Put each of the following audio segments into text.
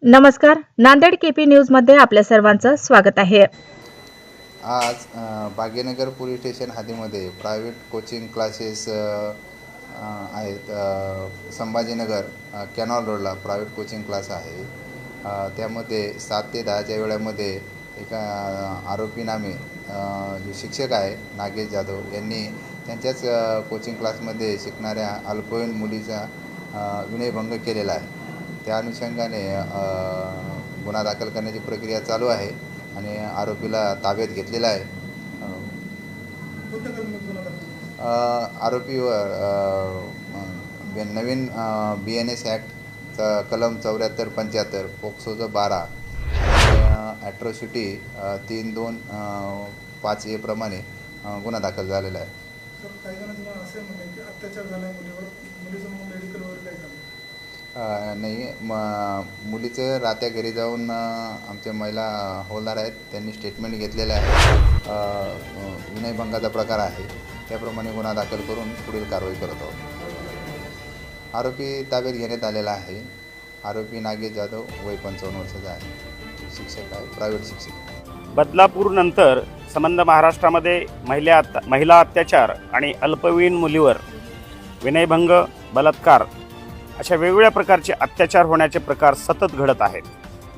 नमस्कार, Nanded KP news मध्ये आपल्या सर्वांचं स्वागत आहे। आज भाग्यनगर पोलीस स्टेशन हद्दीमध्ये प्रायव्हेट कोचिंग क्लासेस आहेत। संभाजीनगर कॅनॉल रोडला प्रायव्हेट कोचिंग क्लास आहे। त्यामध्ये 7 ते 10च्या वेळामध्ये एका आरोपी नामे जो शिक्षक आहे नागेश जाधव यांनी त्यांच्याच कोचिंग क्लासमध्ये शिकणाऱ्या अल्पवयीन मुलीचा विनयभंग केलेला आहे। त्या अनुषंगाने गुन्हा दाखल करण्याची प्रक्रिया चालू आहे आणि आरोपीला ताब्यात घेतलेला आहे। आरोपीवर नवीन BNS ॲक्टचा कलम 74-75 पोक्सोचं 12 आणि ॲट्रॉसिटी 3-2-5A प्रमाणे गुन्हा दाखल झालेला आहे। काही जणांना असे म्हणणे की अत्याचार झाला मुलीवर, मुलीचं मग मेडिकलवर काय झालं? नाही, मुलीचं रात्या घरी जाऊन आमच्या महिला हवालदार आहेत त्यांनी स्टेटमेंट घेतलेलं आहे। विनयभंगाचा प्रकार आहे, त्याप्रमाणे गुन्हा दाखल करून पुढील कारवाई करत आहोत। आरोपी ताब्यात घेण्यात आलेला आहे। आरोपी नागेश जाधव, वय 55 वर्षाचा आहे, शिक्षक आहे, प्रायव्हेट शिक्षक। बदलापूरनंतर संबंध महाराष्ट्रामध्ये महिला अत्याचार आणि अल्पवयीन मुलीवर विनयभंग, बलात्कार अशा वेगवेगळ्या प्रकारचे अत्याचार होण्याचे प्रकार सतत घडत आहेत।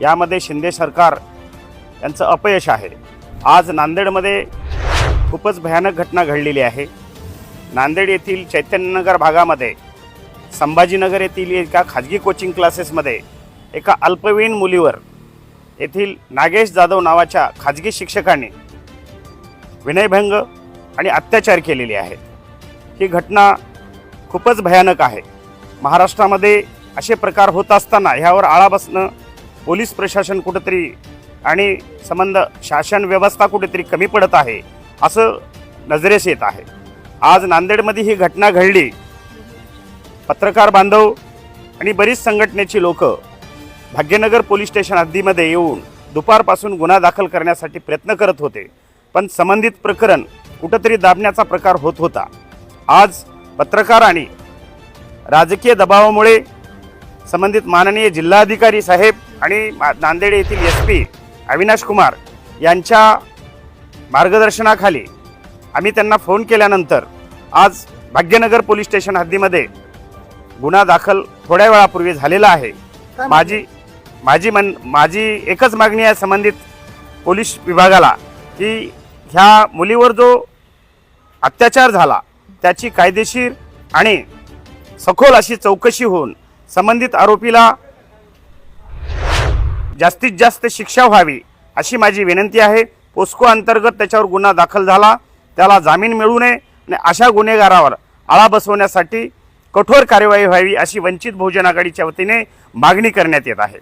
यामध्ये शिंदे सरकार यांचं अपयश आहे। आज नांदेडमध्ये खूपच भयानक घटना घडलेली आहे। नांदेड येथील चैतन्यनगर भागामध्ये संभाजीनगर येथील एका खाजगी कोचिंग क्लासेसमध्ये एका अल्पवयीन मुलीवर येथील नागेश जाधव नावाच्या खाजगी शिक्षकांनी विनयभंग आणि अत्याचार केलेले आहेत। ही घटना खूपच भयानक आहे। महाराष्ट्रामध्ये असे प्रकार होत असताना ह्यावर आळा बसणं पोलीस प्रशासन कुठेतरी आणि संबंध शासन व्यवस्था कुठेतरी कमी पडत आहे असं नजरेस येत आहे। आज नांदेडमध्ये ही घटना घडली। पत्रकार बांधव आणि बरीच संघटनेची लोक भाग्यनगर पोलीस स्टेशन हद्दीमध्ये येऊन दुपारपासून गुन्हा दाखल करण्यासाठी प्रयत्न करत होते, पण संबंधित प्रकरण कुठेतरी दाबण्याचा प्रकार होत होता। आज पत्रकार आणि राजकीय दबावामुळे संबंधित माननीय जिल्हाधिकारी साहेब आणि नांदेड येथील SP अविनाश कुमार यांच्या मार्गदर्शनाखाली आम्ही त्यांना फोन केल्यानंतर आज भाग्यनगर पोलीस स्टेशन हद्दीमध्ये गुन्हा दाखल थोड्या वेळापूर्वी झालेला आहे। माझी एकच मागणी आहे संबंधित पोलीस विभागाला की ह्या मुलीवर जो अत्याचार झाला त्याची कायदेशीर आणि सखोल अशी चौकशी होऊन संबंधित आरोपीला जास्तीत जास्त शिक्षा व्हावी अशी माझी विनंती आहे। पोस्को अंतर्गत त्याच्यावर गुन्हा दाखल झाला, त्याला जामीन मिळू नये आणि अशा गुन्हेगारावर आळा बसवण्यासाठी कठोर कार्यवाही व्हावी अशी वंचित बहुजन आघाडीच्या वतीने मागणी करण्यात येत आहे।